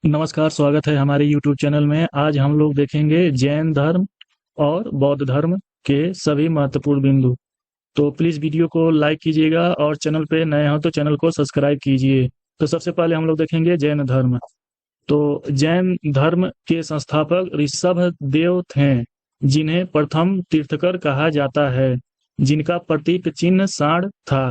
नमस्कार, स्वागत है हमारे YouTube चैनल में। आज हम लोग देखेंगे जैन धर्म और बौद्ध धर्म के सभी महत्वपूर्ण बिंदु। तो प्लीज़ वीडियो को लाइक कीजिएगा और चैनल पे नए हो तो चैनल को सब्सक्राइब कीजिए। तो सबसे पहले हम लोग देखेंगे जैन धर्म। तो जैन धर्म के संस्थापक ऋषभदेव थे, जिन्हें प्रथम तीर्थकर कहा जाता है, जिनका प्रतीक चिन्ह सांड था।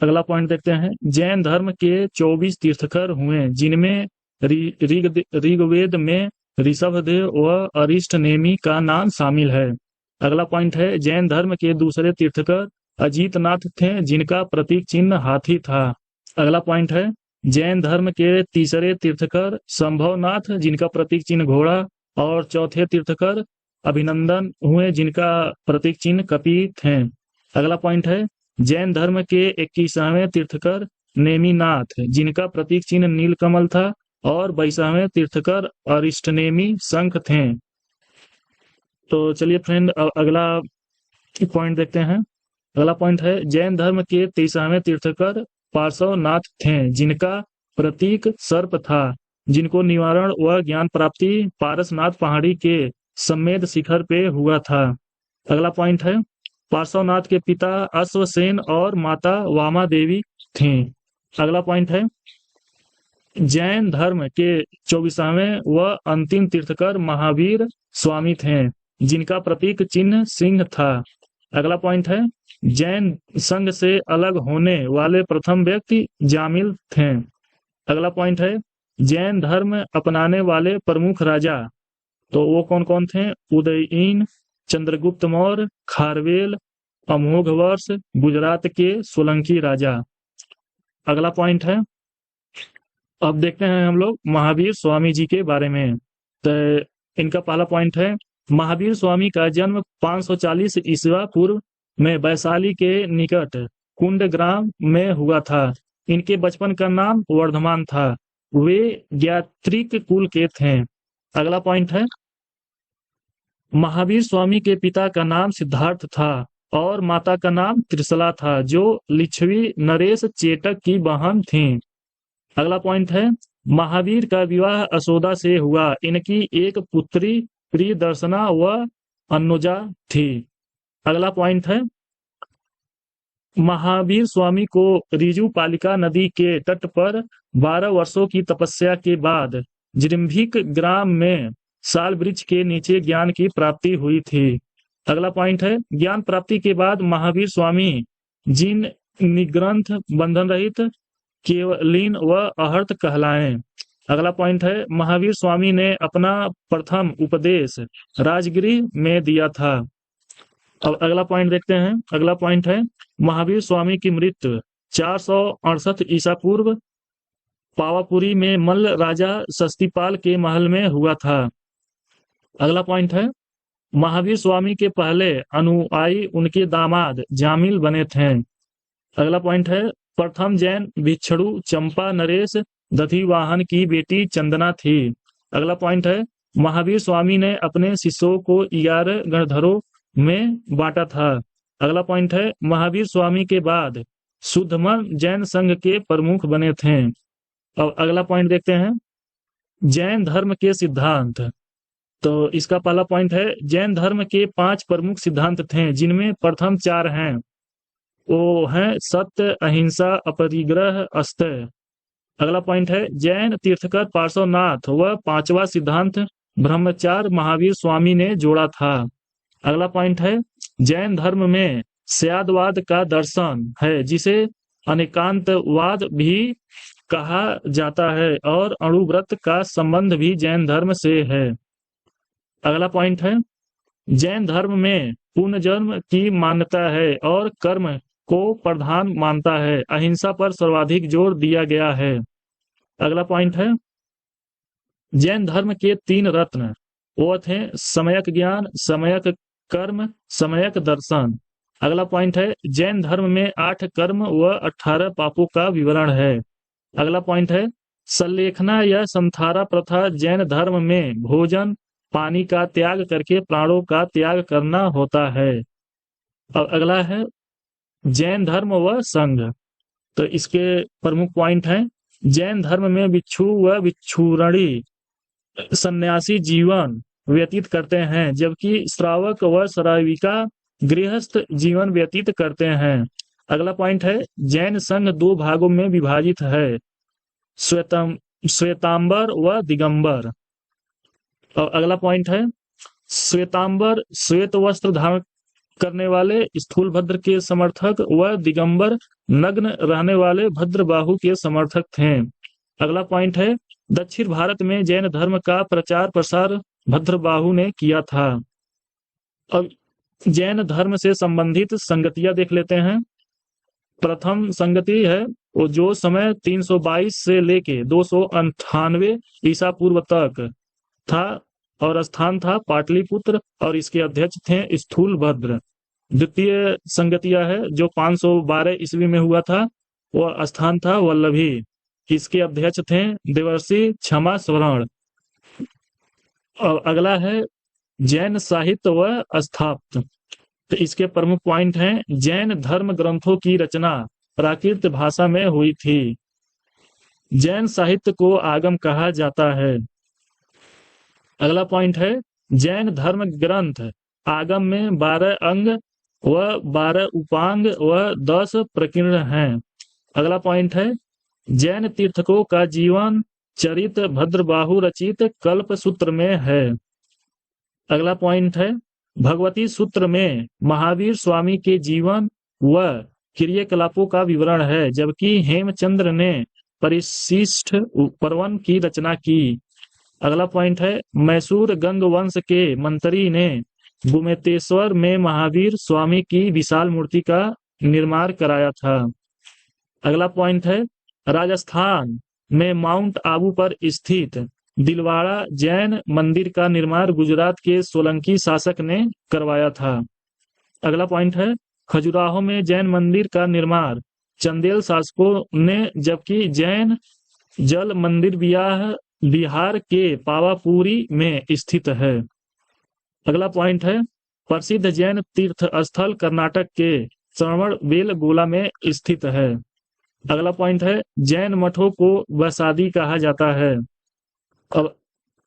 अगला पॉइंट देखते हैं। जैन धर्म के 24 तीर्थकर हुए, जिनमें ऋग्वेद में ऋषभदेव व अरिष्टनेमि का नाम शामिल है। अगला पॉइंट है, जैन धर्म के दूसरे तीर्थकर अजीतनाथ थे, जिनका प्रतीक चिन्ह हाथी था। अगला पॉइंट है, जैन धर्म के तीसरे तीर्थकर संभवनाथ, जिनका प्रतीक चिन्ह घोड़ा, और चौथे तीर्थकर अभिनंदन हुए, जिनका प्रतीक चिन्ह कपि थे। अगला पॉइंट है, जैन धर्म के 21वें तीर्थकर नेमिनाथ, जिनका प्रतीक चिन्ह नीलकमल था, और 22वें तीर्थकर अरिष्टनेमि शंख थे। तो चलिए फ्रेंड, अगला पॉइंट देखते हैं। अगला पॉइंट है, जैन धर्म के 23वें तीर्थकर पार्श्वनाथ थे, जिनका प्रतीक सर्प था, जिनको निवारण व ज्ञान प्राप्ति पारसनाथ पहाड़ी के सम्मेद शिखर पे हुआ था। अगला पॉइंट है, पार्श्वनाथ के पिता अश्वसेन और माता वामा देवी थी। अगला पॉइंट है, जैन धर्म के 24वें व अंतिम तीर्थकर महावीर स्वामी थे, जिनका प्रतीक चिन्ह सिंह था। अगला पॉइंट है, जैन संघ से अलग होने वाले प्रथम व्यक्ति जामिल थे। अगला पॉइंट है, जैन धर्म अपनाने वाले प्रमुख राजा, तो वो कौन कौन थे? उदयीन, चंद्रगुप्त मौर्य, खारवेल, अमोघवर्ष, गुजरात के सोलंकी राजा। अगला पॉइंट है, अब देखते हैं हम लोग महावीर स्वामी जी के बारे में। तो इनका पहला पॉइंट है, महावीर स्वामी का जन्म 540 ईस्वी पूर्व में वैशाली के निकट कुंडग्राम में हुआ था। इनके बचपन का नाम वर्धमान था। वे ज्ञात्रिक कुल के थे। अगला पॉइंट है, महावीर स्वामी के पिता का नाम सिद्धार्थ था और माता का नाम त्रिशला था, जो लिच्छवी नरेश चेटक की बहन थी। अगला पॉइंट है, महावीर का विवाह अशोदा से हुआ। इनकी एक पुत्री प्रियदर्शना व अनुजा थी। अगला पॉइंट है, महावीर स्वामी को रिजु पालिका नदी के तट पर 12 वर्षों की तपस्या के बाद जिम्भिक ग्राम में साल वृक्ष के नीचे ज्ञान की प्राप्ति हुई थी। अगला पॉइंट है, ज्ञान प्राप्ति के बाद महावीर स्वामी जिन निग्रंथ बंधन रहित केवलीन व अहर्त कहलाए। अगला पॉइंट है, महावीर स्वामी ने अपना प्रथम उपदेश राजगृह में दिया था। अब अगला पॉइंट देखते हैं। अगला पॉइंट है, महावीर स्वामी की मृत्यु 468 ईसा पूर्व पावापुरी में मल्ल राजा सस्तीपाल के महल में हुआ था। अगला पॉइंट है, महावीर स्वामी के पहले अनुयायी उनके दामाद जामिल बने थे। अगला पॉइंट है, प्रथम जैन भिक्षु चंपा नरेश दधिवाहन की बेटी चंदना थी। अगला पॉइंट है, महावीर स्वामी ने अपने शिष्यों को 11 गणधरों में बांटा था। अगला पॉइंट है, महावीर स्वामी के बाद शुद्धमन जैन संघ के प्रमुख बने थे। अब अगला पॉइंट देखते हैं, जैन धर्म के सिद्धांत। तो इसका पहला पॉइंट है, जैन धर्म के 5 प्रमुख सिद्धांत थे, जिनमें प्रथम 4 हैं। वो है सत्य, अहिंसा, अपरिग्रह, अस्तेय। अगला पॉइंट है, जैन तीर्थकर पार्श्वनाथ व 5वां सिद्धांत ब्रह्मचार्य महावीर स्वामी ने जोड़ा था। अगला पॉइंट है, जैन धर्म में स्यादवाद का दर्शन है, जिसे अनेकांतवाद भी कहा जाता है, और अणुव्रत का संबंध भी जैन धर्म से है। अगला पॉइंट है, जैन धर्म में पुनर्जन्म की मान्यता है और कर्म को प्रधान मानता है। अहिंसा पर सर्वाधिक जोर दिया गया है। अगला पॉइंट है, जैन धर्म के 3 रत्न वो थे सम्यक ज्ञान, सम्यक कर्म, सम्यक दर्शन। अगला पॉइंट है, जैन धर्म में 8 कर्म व 18 पापों का विवरण है। अगला पॉइंट है, सल्लेखना या समथारा प्रथा जैन धर्म में भोजन पानी का त्याग करके प्राणों का त्याग करना होता है। अब अगला है, जैन धर्म व संघ। तो इसके प्रमुख पॉइंट हैं, जैन धर्म में भिक्षु व भिक्षुणी सन्यासी जीवन व्यतीत करते हैं, जबकि श्रावक व श्राविका गृहस्थ जीवन व्यतीत करते हैं। अगला पॉइंट है, जैन संघ दो भागों में विभाजित है, श्वेतांबर व दिगंबर। और अगला पॉइंट है, श्वेतांबर श्वेत वस्त्र धारण करने वाले स्थूलभद्र के समर्थक व दिगंबर नग्न रहने वाले भद्रबाहु के समर्थक थे। अगला पॉइंट है, दक्षिण भारत में जैन धर्म का प्रचार प्रसार भद्रबाहु ने किया था। अब जैन धर्म से संबंधित संगतियां देख लेते हैं। प्रथम संगति है वो जो समय 322 से लेके 298 ईसा पूर्व तक था और स्थान था पाटलिपुत्र और इसके अध्यक्ष थे स्थूलभद्र। द्वितीय संगतिया है जो 512 ईस्वी में हुआ था, वह स्थान था वल्लभी, इसके अध्यक्ष थे देवर्षि क्षमा स्वर्ण। और अगला है जैन साहित्य व स्थापत्य। तो इसके प्रमुख पॉइंट हैं, जैन धर्म ग्रंथों की रचना प्राकृत भाषा में हुई थी। जैन साहित्य को आगम कहा जाता है। अगला पॉइंट है, जैन धर्म ग्रंथ आगम में 12 अंग व 12 उपांग व 10 प्रकीर्ण हैं। अगला पॉइंट है, जैन तीर्थकों का जीवन चरित भद्रबाहु रचित कल्प सूत्र में है। अगला पॉइंट है, भगवती सूत्र में महावीर स्वामी के जीवन व क्रियाकलापों का विवरण है, जबकि हेमचंद्र ने परिशिष्ट पर्वन की रचना की। अगला पॉइंट है, मैसूर गंग वंश के मंत्री ने भूमेतेश्वर में महावीर स्वामी की विशाल मूर्ति का निर्माण कराया था। अगला पॉइंट है, राजस्थान में माउंट आबू पर स्थित दिलवाड़ा जैन मंदिर का निर्माण गुजरात के सोलंकी शासक ने करवाया था। अगला पॉइंट है, खजुराहो में जैन मंदिर का निर्माण चंदेल शासकों ने, जबकि जैन जल मंदिर बिहार के पावापुरी में स्थित है। अगला पॉइंट है, प्रसिद्ध जैन तीर्थ स्थल कर्नाटक के श्रवण बेलगोला में स्थित है। अगला पॉइंट है, जैन मठों को वसादी कहा जाता है। अब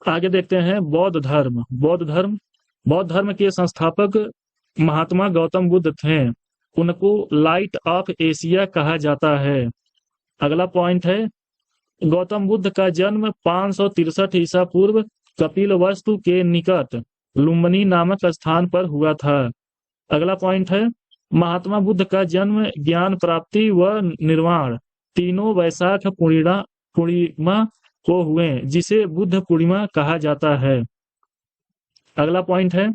आगे देखते हैं बौद्ध धर्म। बौद्ध धर्म के संस्थापक महात्मा गौतम बुद्ध थे, उनको लाइट ऑफ एशिया कहा जाता है। अगला पॉइंट है, गौतम बुद्ध का जन्म 563 ईसा पूर्व कपिलवस्तु के निकट लुम्बिनी नामक स्थान पर हुआ था। अगला पॉइंट है, महात्मा बुद्ध का जन्म, ज्ञान प्राप्ति व निर्वाण तीनों वैशाख पूर्णिमा को हुए, जिसे बुद्ध पूर्णिमा कहा जाता है। अगला पॉइंट है,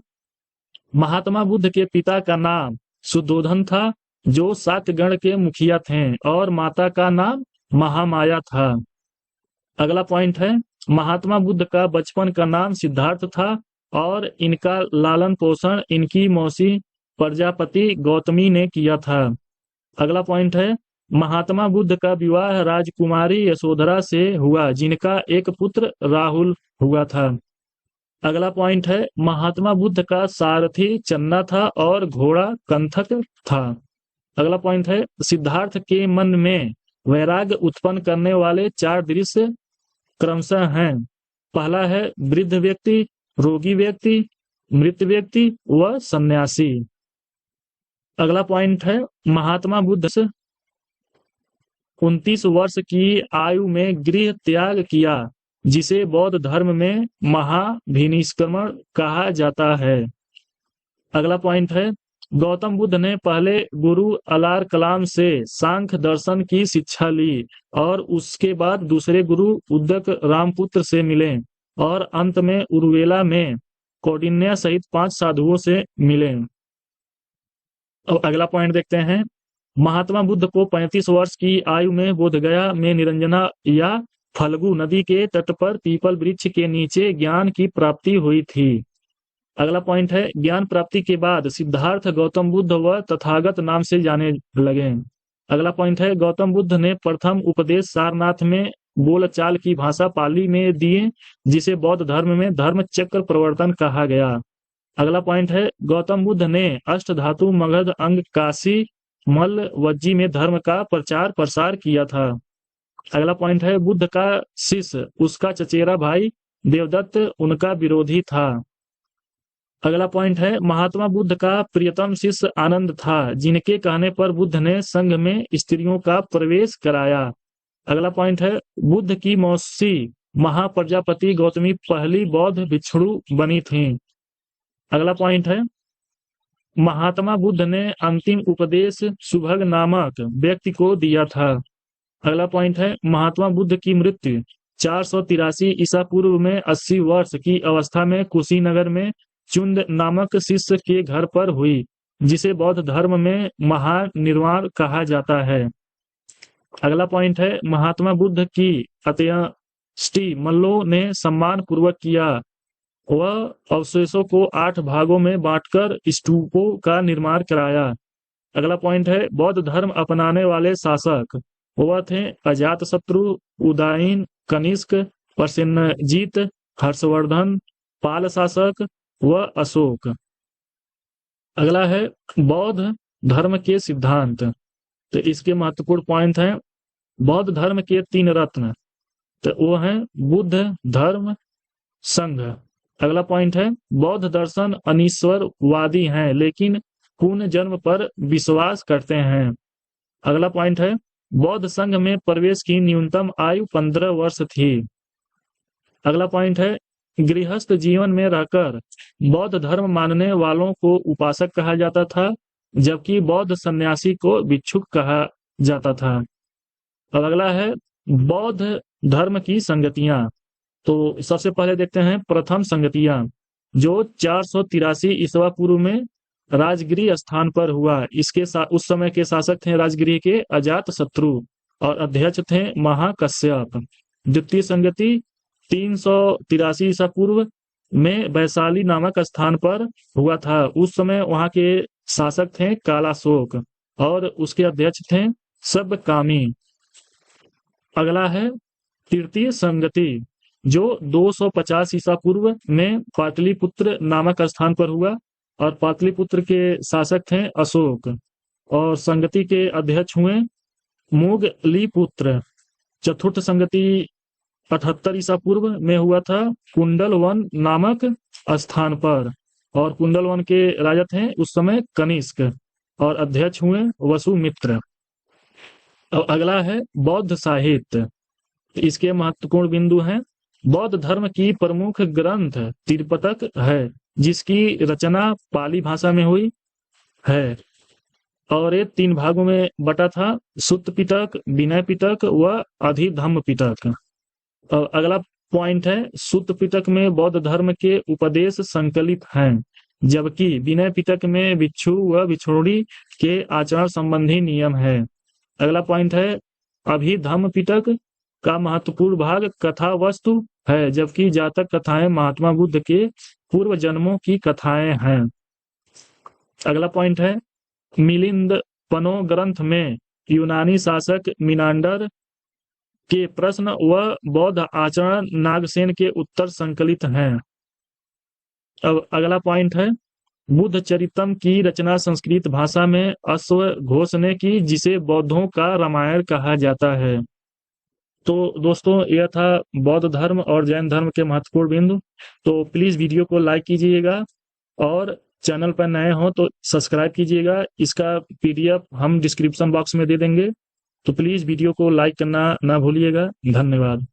महात्मा बुद्ध के पिता का नाम सुद्धोधन था, जो शाक्यगण के मुखिया थे, और माता का नाम महामाया था। अगला पॉइंट है, महात्मा बुद्ध का बचपन का नाम सिद्धार्थ था और इनका लालन पोषण इनकी मौसी प्रजापति गौतमी ने किया था। अगला पॉइंट है, महात्मा बुद्ध का विवाह राजकुमारी यशोधरा से हुआ, जिनका एक पुत्र राहुल हुआ था। अगला पॉइंट है, महात्मा बुद्ध का सारथी चन्ना था और घोड़ा कंथक था। अगला पॉइंट है, सिद्धार्थ के मन में वैराग्य उत्पन्न करने वाले 4 दृश्य क्रमशः हैं। पहला है वृद्ध व्यक्ति, रोगी व्यक्ति, मृत व्यक्ति व सन्यासी। अगला पॉइंट है, महात्मा बुद्ध 29 वर्ष की आयु में गृह त्याग किया, जिसे बौद्ध धर्म में महाभिनिष्क्रमण कहा जाता है। अगला पॉइंट है, गौतम बुद्ध ने पहले गुरु अलार कलाम से सांख्य दर्शन की शिक्षा ली और उसके बाद दूसरे गुरु उद्दक रामपुत्र से मिले और अंत में उर्वेला में कौंडिन्य सहित 5 साधुओं से मिले। अब अगला पॉइंट देखते हैं, महात्मा बुद्ध को 35 वर्ष की आयु में बोधगया में निरंजना या फल्गु नदी के तट पर पीपल वृक्ष के नीचे ज्ञान की प्राप्ति हुई थी। अगला पॉइंट है, ज्ञान प्राप्ति के बाद सिद्धार्थ गौतम बुद्ध व तथागत नाम से जाने लगे। अगला पॉइंट है, गौतम बुद्ध ने प्रथम उपदेश सारनाथ में बोलचाल की भाषा पाली में दिए, जिसे बौद्ध धर्म में धर्म चक्र प्रवर्तन कहा गया। अगला पॉइंट है, गौतम बुद्ध ने अष्ट धातु मगध अंग काशी मल्ल वज्जी में धर्म का प्रचार प्रसार किया था। अगला पॉइंट है बुद्ध का शिष्य उसका चचेरा भाई देवदत्त उनका विरोधी था। अगला पॉइंट है महात्मा बुद्ध का प्रियतम शिष्य आनंद था जिनके कहने पर बुद्ध ने संघ में स्त्रियों का प्रवेश कराया। अगला पॉइंट है बुद्ध की मौसी महाप्रजापति गौतमी पहली बौद्ध भिक्षु बनी थी। अगला पॉइंट है महात्मा बुद्ध ने अंतिम उपदेश सुभग नामक व्यक्ति को दिया था। अगला पॉइंट है महात्मा बुद्ध की मृत्यु 483 ईसा पूर्व में 80 वर्ष की अवस्था में कुशीनगर में चुंद नामक शिष्य के घर पर हुई जिसे बौद्ध धर्म में महानिर्वाण कहा जाता है। अगला पॉइंट है महात्मा बुद्ध की अंत्येष्टि मल्लों ने सम्मान पूर्वक किया। वह अवशेषों को 8 भागों में बांटकर स्तूपों का निर्माण कराया। अगला पॉइंट है बौद्ध धर्म अपनाने वाले शासक वह थे अजातशत्रु उदयन कनिष्क प्रसेनजीत हर्षवर्धन पाल शासक व अशोक। अगला है बौद्ध धर्म के सिद्धांत। तो इसके महत्वपूर्ण पॉइंट हैं बौद्ध धर्म के 3 रत्न तो वो हैं बुद्ध धर्म संघ। अगला पॉइंट है बौद्ध दर्शन अनीश्वरवादी हैं लेकिन पुनर्जन्म पर विश्वास करते हैं। अगला पॉइंट है बौद्ध संघ में प्रवेश की न्यूनतम आयु 15 वर्ष थी। अगला पॉइंट है गृहस्थ जीवन में रहकर बौद्ध धर्म मानने वालों को उपासक कहा जाता था जबकि बौद्ध सन्यासी को भिक्षुक कहा जाता था। और अगला है बौद्ध धर्म की संगतियां। तो सबसे पहले देखते हैं प्रथम संगतियां जो 483 ईसा पूर्व में राजगिरी स्थान पर हुआ। इसके उस समय के शासक थे राजगिरी के अजातशत्रु और अध्यक्ष थे महाकश्यप। द्वितीय संगति 383 ईसा पूर्व में वैशाली नामक स्थान पर हुआ था। उस समय वहां के शासक थे कालाशोक और उसके अध्यक्ष थे सबकामी। अगला है तृतीय संगति जो 250 ईसा पूर्व में पाटलिपुत्र नामक स्थान पर हुआ और पाटलिपुत्र के शासक थे अशोक और संगति के अध्यक्ष हुए मोगलीपुत्र। चतुर्थ संगति 78 ईसा पूर्व में हुआ था कुंडलवन नामक स्थान पर और कुंडलवन के राजा थे उस समय कनिष्क और अध्यक्ष हुए वसुमित्र। और अगला है बौद्ध साहित्य। इसके महत्वपूर्ण बिंदु हैं बौद्ध धर्म की प्रमुख ग्रंथ त्रिपिटक है जिसकी रचना पाली भाषा में हुई है और ये 3 भागों में बटा था सुत्त पिटक विनय पिटक व अधिधम्म पिटक। और अगला पॉइंट है सुत्त पिटक में बौद्ध धर्म के उपदेश संकलित हैं जबकि विनय पिटक में भिक्षु व भिक्षुणी के आचरण संबंधी नियम है। अगला पॉइंट है अभिधम्म पिटक का महत्वपूर्ण भाग कथा वस्तु है जबकि जातक कथाएं महात्मा बुद्ध के पूर्व जन्मों की कथाएं हैं। अगला पॉइंट है मिलिंद पनो ग्रंथ में यूनानी शासक मिनांडर के प्रश्न व बौद्ध आचरण नागसेन के उत्तर संकलित हैं। अब अगला पॉइंट है बुद्ध चरितम की रचना संस्कृत भाषा में अश्व घोष ने की जिसे बौद्धों का रामायण कहा जाता है। तो दोस्तों यह था बौद्ध धर्म और जैन धर्म के महत्वपूर्ण बिंदु। तो प्लीज वीडियो को लाइक कीजिएगा और चैनल पर नए हो तो सब्सक्राइब कीजिएगा। इसका PDF हम डिस्क्रिप्शन बॉक्स में दे देंगे तो प्लीज वीडियो को लाइक करना ना भूलिएगा। धन्यवाद।